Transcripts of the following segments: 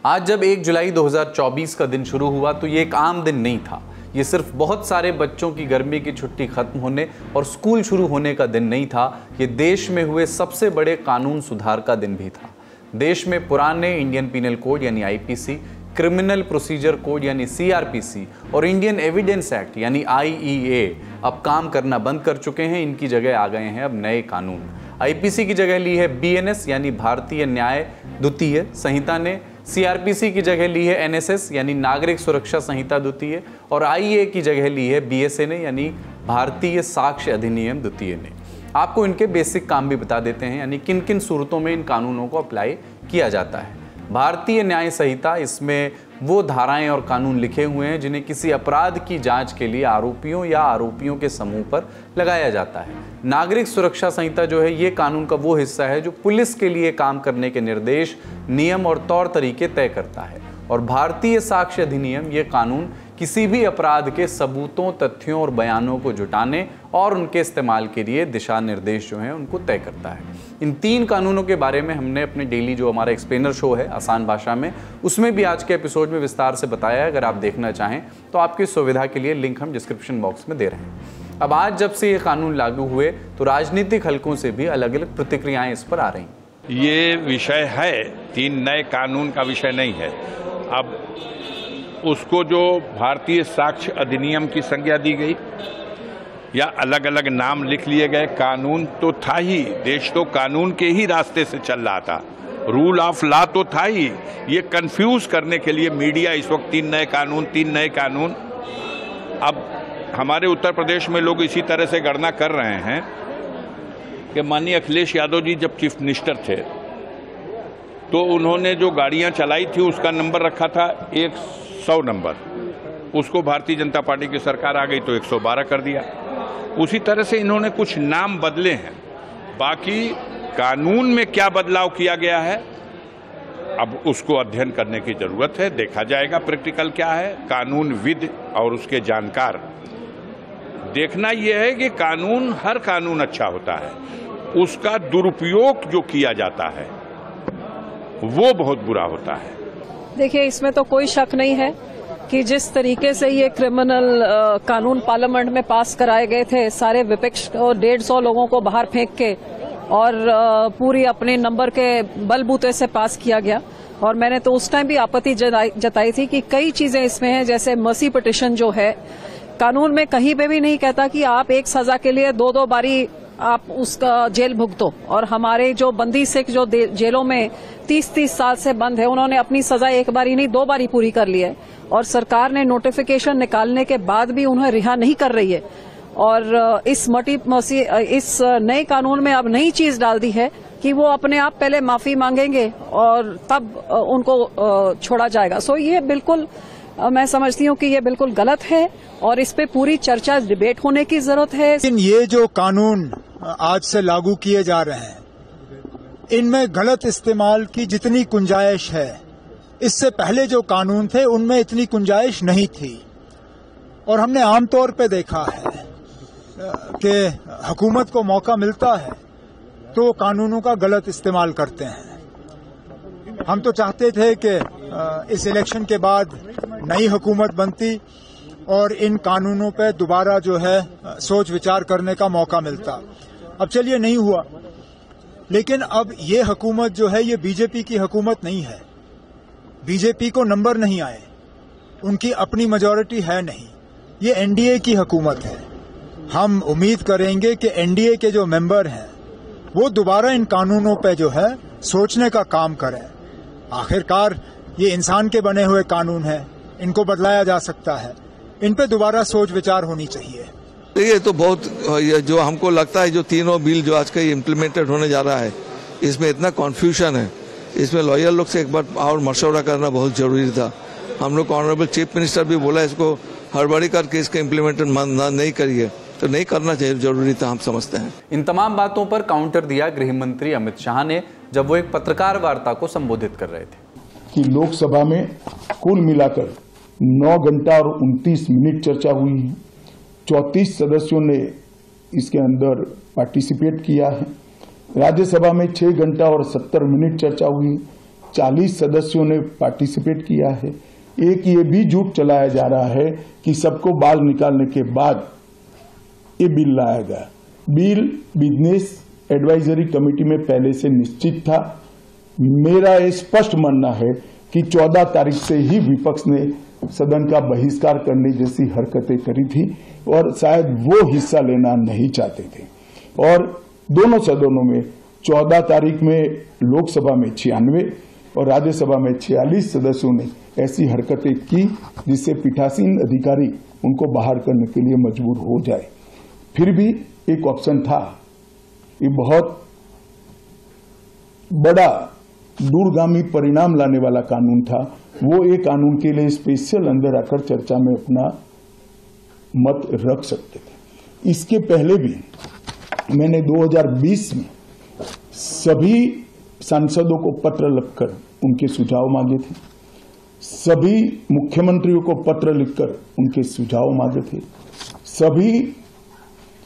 आज जब 1 जुलाई 2024 का दिन शुरू हुआ तो ये एक आम दिन नहीं था। ये सिर्फ बहुत सारे बच्चों की गर्मी की छुट्टी खत्म होने और स्कूल शुरू होने का दिन नहीं था। ये देश में हुए सबसे बड़े कानून सुधार का दिन भी था। देश में पुराने इंडियन पीनल कोड यानी आईपीसी, क्रिमिनल प्रोसीजर कोड यानी सीआरपीसी और इंडियन एविडेंस एक्ट यानी आईईए अब काम करना बंद कर चुके हैं। इनकी जगह आ गए हैं अब नए कानून। आईपीसी की जगह ली है बीएनएस यानी भारतीय न्याय द्वितीय संहिता ने, सीआरपीसी की जगह ली है एनएसएस यानी नागरिक सुरक्षा संहिता द्वितीय और आईए की जगह ली है बीएसए ने यानी भारतीय साक्ष्य अधिनियम द्वितीय ने। आपको इनके बेसिक काम भी बता देते हैं, यानी किन किन सूरतों में इन कानूनों को अप्लाई किया जाता है। भारतीय न्याय संहिता, इसमें वो धाराएं और कानून लिखे हुए हैं जिन्हें किसी अपराध की जांच के लिए आरोपियों या आरोपियों के समूह पर लगाया जाता है। नागरिक सुरक्षा संहिता जो है ये कानून का वो हिस्सा है जो पुलिस के लिए काम करने के निर्देश, नियम और तौर तरीके तय करता है। और भारतीय साक्ष्य अधिनियम ये कानून किसी भी अपराध के सबूतों, तथ्यों और बयानों को जुटाने और उनके इस्तेमाल के लिए दिशा निर्देश जो हैं उनको तय करता है। इन 3 कानूनों के बारे में हमने अपने डेली जो हमारा एक्सप्लेनर शो है आसान भाषा में, उसमें भी आज के एपिसोड में विस्तार से बताया है। अगर आप देखना चाहें तो आपकी सुविधा के लिए लिंक हम डिस्क्रिप्शन बॉक्स में दे रहे हैं। अब आज जब से ये कानून लागू हुए तो राजनीतिक हलकों से भी अलग अलग प्रतिक्रियाएं इस पर आ रही। ये विषय है, 3 नए कानून का विषय नहीं है। अब उसको जो भारतीय साक्ष्य अधिनियम की संज्ञा दी गई या अलग अलग नाम लिख लिए गए, कानून तो था ही। देश तो कानून के ही रास्ते से चल रहा था, रूल ऑफ लॉ तो था ही। ये कंफ्यूज करने के लिए मीडिया इस वक्त 3 नए कानून। अब हमारे उत्तर प्रदेश में लोग इसी तरह से गणना कर रहे हैं कि माननीय अखिलेश यादव जी जब चीफ मिनिस्टर थे तो उन्होंने जो गाड़ियां चलाई थी उसका नंबर रखा था 100 नंबर, उसको भारतीय जनता पार्टी की सरकार आ गई तो 112 कर दिया। उसी तरह से इन्होंने कुछ नाम बदले हैं। बाकी कानून में क्या बदलाव किया गया है अब उसको अध्ययन करने की जरूरत है, देखा जाएगा प्रैक्टिकल क्या है। कानूनविद और उसके जानकार देखना यह है कि कानून, हर कानून अच्छा होता है, उसका दुरुपयोग जो किया जाता है वो बहुत बुरा होता है। देखिए, इसमें तो कोई शक नहीं है कि जिस तरीके से ये क्रिमिनल कानून पार्लियामेंट में पास कराए गए थे, सारे विपक्ष को 150 लोगों को बाहर फेंक के और पूरी अपने नंबर के बलबूते से पास किया गया। और मैंने तो उस टाइम भी आपत्ति जताई थी कि कई चीजें इसमें हैं, जैसे मर्सी पिटिशन जो है, कानून में कहीं पे भी नहीं कहता कि आप एक सजा के लिए 2-2 बारी आप उसका जेल भुगतो। और हमारे जो बंदी सिख जो जेलों में 30-30 साल से बंद है, उन्होंने अपनी सजा एक बारी नहीं 2 बारी पूरी कर ली है और सरकार ने नोटिफिकेशन निकालने के बाद भी उन्हें रिहा नहीं कर रही है। और इस नए कानून में अब नई चीज डाल दी है कि वो अपने आप पहले माफी मांगेंगे और तब उनको छोड़ा जाएगा। सो ये बिल्कुल मैं समझती हूँ कि ये बिल्कुल गलत है और इस पे पूरी चर्चा, डिबेट होने की जरूरत है। लेकिन ये जो कानून आज से लागू किए जा रहे हैं, इनमें गलत इस्तेमाल की जितनी गुंजाइश है, इससे पहले जो कानून थे उनमें इतनी गुंजाइश नहीं थी। और हमने आमतौर पे देखा है कि हुकूमत को मौका मिलता है तो कानूनों का गलत इस्तेमाल करते हैं। हम तो चाहते थे कि इस इलेक्शन के बाद नई हुकूमत बनती और इन कानूनों पे दोबारा जो है सोच विचार करने का मौका मिलता। अब चलिए नहीं हुआ, लेकिन अब ये हुकूमत जो है ये बीजेपी की हुकूमत नहीं है। बीजेपी को नंबर नहीं आए, उनकी अपनी मेजॉरिटी है नहीं, ये एनडीए की हुकूमत है। हम उम्मीद करेंगे कि एनडीए के जो मेंबर हैं वो दोबारा इन कानूनों पे जो है सोचने का काम करें। आखिरकार ये इंसान के बने हुए कानून हैं, इनको बदलाया जा सकता है, इन पे दोबारा सोच विचार होनी चाहिए। ये तो बहुत, जो हमको लगता है जो 3 बिल जो आज का इम्प्लीमेंटेड होने जा रहा है, इसमें इतना कन्फ्यूजन है, इसमें लॉयर लोग से एक बार और मशवरा करना बहुत जरूरी था। हम लोग ऑनरेबल चीफ मिनिस्टर भी बोला इसको हड़बड़ी करके इसका इम्प्लीमेंटेड नहीं करिए, तो नहीं करना चाहिए, जरूरी था, हम समझते हैं। इन तमाम बातों पर काउंटर दिया गृह मंत्री अमित शाह ने जब वो एक पत्रकार वार्ता को संबोधित कर रहे थे कि लोकसभा में कुल मिलाकर 9 घंटा और 29 मिनट चर्चा हुई है। 34 सदस्यों ने इसके अंदर पार्टिसिपेट किया है। राज्यसभा में 6 घंटा और 70 मिनट चर्चा हुई। 40 सदस्यों ने पार्टिसिपेट किया है। एक ये भी झूठ चलाया जा रहा है कि सबको बाल निकालने के बाद ये बिल लाया गया। बिल बिजनेस एडवाइजरी कमेटी में पहले से निश्चित था। मेरा ये स्पष्ट मानना है कि 14 तारीख से ही विपक्ष ने सदन का बहिष्कार करने जैसी हरकतें करी थी और शायद वो हिस्सा लेना नहीं चाहते थे। और दोनों सदनों में 14 तारीख में लोकसभा में 96 और राज्यसभा में 46 सदस्यों ने ऐसी हरकतें की जिससे पीठासीन अधिकारी उनको बाहर करने के लिए मजबूर हो जाए। फिर भी एक ऑप्शन था। ये बहुत बड़ा दूरगामी परिणाम लाने वाला कानून था। वो एक कानून के लिए स्पेशल अंदर आकर चर्चा में अपना मत रख सकते थे। इसके पहले भी मैंने 2020 में सभी सांसदों को पत्र लिखकर उनके सुझाव मांगे थे। सभी मुख्यमंत्रियों को पत्र लिखकर उनके सुझाव मांगे थे। सभी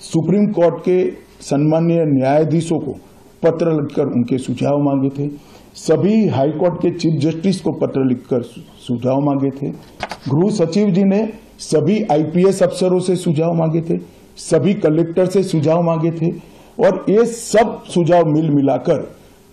सुप्रीम कोर्ट के सम्मानीय न्यायाधीशों को पत्र लिखकर उनके सुझाव मांगे थे। सभी हाई कोर्ट के चीफ जस्टिस को पत्र लिखकर सुझाव मांगे थे। गृह सचिव जी ने सभी आईपीएस अफसरों से सुझाव मांगे थे, सभी कलेक्टर से सुझाव मांगे थे और ये सब सुझाव मिल मिलाकर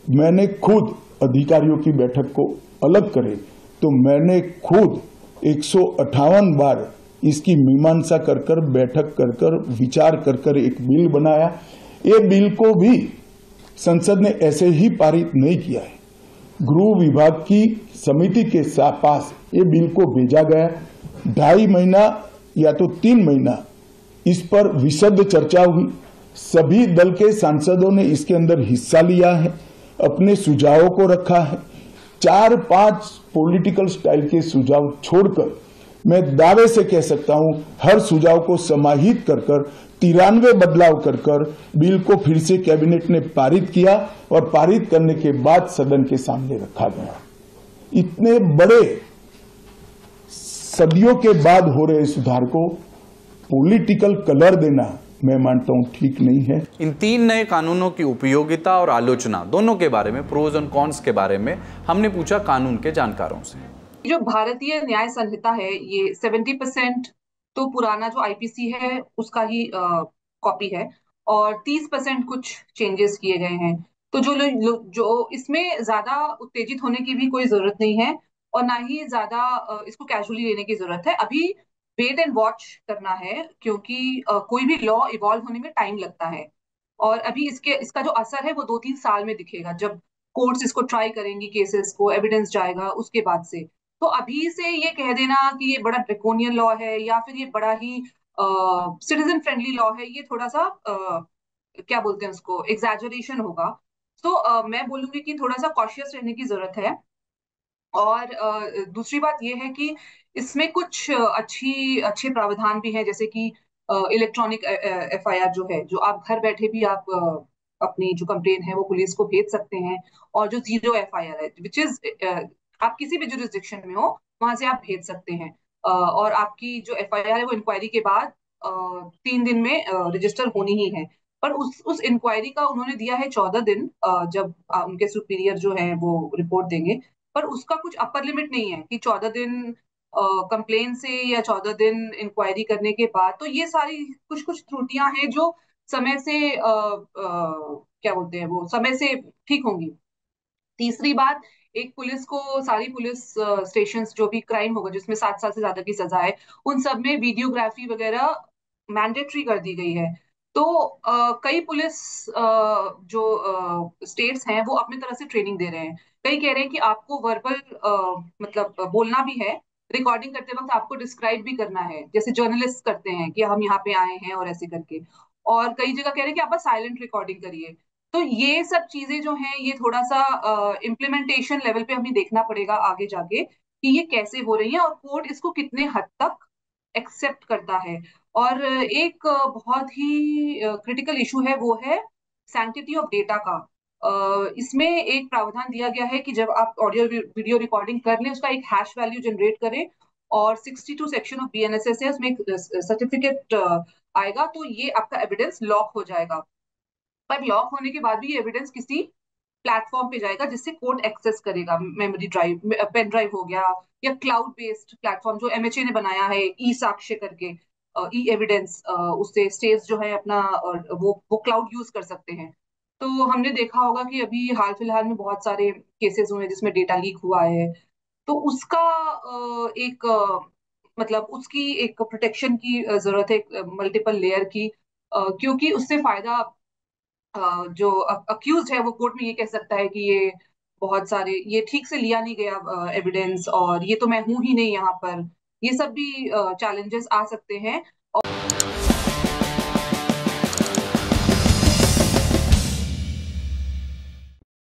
मैंने खुद अधिकारियों की बैठक को अलग करे तो मैंने खुद 158 बार इसकी मीमांसा कर कर बैठक कर कर विचार कर कर एक बिल बनाया। ये बिल को भी संसद ने ऐसे ही पारित नहीं किया है। गृह विभाग की समिति के पास ये बिल को भेजा गया। 2.5 महीना या तो 3 महीना इस पर विशद चर्चा हुई। सभी दल के सांसदों ने इसके अंदर हिस्सा लिया है, अपने सुझावों को रखा है। 4-5 पॉलिटिकल स्टाइल के सुझाव छोड़कर मैं दावे से कह सकता हूं हर सुझाव को समाहित कर 93 बदलाव कर बिल को फिर से कैबिनेट ने पारित किया और पारित करने के बाद सदन के सामने रखा गया। इतने बड़े सदियों के बाद हो रहे सुधार को पॉलिटिकल कलर देना मैं मानता हूं ठीक नहीं है। इन 3 नए कानूनों की उपयोगिता और आलोचना दोनों के बारे में, प्रोज और कॉन्स के बारे में हमने पूछा कानून के जानकारों से। जो भारतीय न्याय संहिता है ये 70% तो पुराना जो आईपीसी है उसका ही कॉपी है और 30% कुछ चेंजेस किए गए हैं। तो जो इसमें ज्यादा उत्तेजित होने की भी कोई जरूरत नहीं है और ना ही ज्यादा इसको कैजुअली लेने की जरूरत है। अभी वेट एंड वॉच करना है क्योंकि कोई भी लॉ इवॉल्व होने में टाइम लगता है और अभी इसका जो असर है वो 2-3 साल में दिखेगा जब कोर्ट्स इसको ट्राई करेंगी, केसेस को एविडेंस जाएगा उसके बाद से। तो अभी से ये कह देना कि ये बड़ा ड्रैकोनियन लॉ है या फिर ये बड़ा ही सिटीजन फ्रेंडली लॉ है, ये थोड़ा सा क्या बोलते हैं उसको, एग्जैजरेशन होगा। तो मैं बोलूंगी कि थोड़ा सा कॉशियस रहने की जरूरत है। और दूसरी बात ये है कि इसमें कुछ अच्छे प्रावधान भी हैं, जैसे कि इलेक्ट्रॉनिक एफआईआर जो है, जो आप घर बैठे भी आप अपनी जो कंप्लेन है वो पुलिस को भेज सकते हैं। और जो 0 एफआईआर है विच इज आप किसी भी जुरिस्डिक्शन में हो वहां से आप भेज सकते हैं और आपकी जो एफआईआर है वो इंक्वायरी के बाद 3 दिन में रजिस्टर होनी ही है। पर उस इंक्वायरी का उन्होंने दिया है 14 दिन, जब उनके सुपीरियर जो है वो रिपोर्ट देंगे। पर उसका कुछ अपर लिमिट नहीं है कि 14 दिन कंप्लेन से या 14 दिन इंक्वायरी करने के बाद। तो ये सारी कुछ त्रुटियां हैं जो समय से क्या बोलते हैं वो समय से ठीक होंगी। तीसरी बात, एक पुलिस को सारी पुलिस स्टेशन जो भी क्राइम होगा जिसमें 7 साल से ज्यादा की सजा है उन सब में वीडियोग्राफी वगैरह मैंडेटरी कर दी गई है। तो कई पुलिस जो स्टेट्स हैं वो अपनी तरह से ट्रेनिंग दे रहे हैं। कई कह रहे हैं कि आपको वर्बल मतलब बोलना भी है, रिकॉर्डिंग करते वक्त आपको डिस्क्राइब भी करना है जैसे जर्नलिस्ट करते हैं कि हम यहाँ पे आए हैं और ऐसे करके। और कई जगह कह रहे हैं कि आप बस साइलेंट रिकॉर्डिंग करिए। तो ये सब चीजें जो हैं ये थोड़ा सा इम्प्लीमेंटेशन लेवल पे हमें देखना पड़ेगा आगे जाके कि ये कैसे हो रही है और कोर्ट इसको कितने हद तक एक्सेप्ट करता है। और एक बहुत ही क्रिटिकल इशू है वो है सैंक्टिटी ऑफ डेटा का। इसमें एक प्रावधान दिया गया है कि जब आप ऑडियो वीडियो रिकॉर्डिंग कर लें उसका एक हैश वैल्यू जनरेट करें और 62 सेक्शन ऑफ बीएनएसएस है उसमें एक सर्टिफिकेट आएगा तो ये आपका एविडेंस लॉक हो जाएगा। पर लॉक होने के बाद भी ये एविडेंस किसी प्लेटफॉर्म पे जाएगा जिससे कोर्ट एक्सेस करेगा, मेमोरी ड्राइव, पेन ड्राइव हो गया, या क्लाउड बेस्ड प्लेटफॉर्म जो एमएचए ने बनाया है, ई साक्ष्य करके, ई एविडेंस, उससे स्टेट्स जो है अपना वो क्लाउड यूज कर सकते हैं। तो हमने देखा होगा कि अभी हाल फिलहाल में बहुत सारे केसेस हुए हैं जिसमें डेटा लीक हुआ है, तो उसका एक मतलब उसकी एक प्रोटेक्शन की जरूरत है, मल्टीपल लेयर की, क्योंकि उससे फायदा जो अक्यूज है वो कोर्ट में ये कह सकता है कि ये बहुत सारे, ये ठीक से लिया नहीं गया एविडेंस, और ये तो मैं हूं ही नहीं यहाँ पर, ये सब भी चैलेंजेस आ सकते हैं।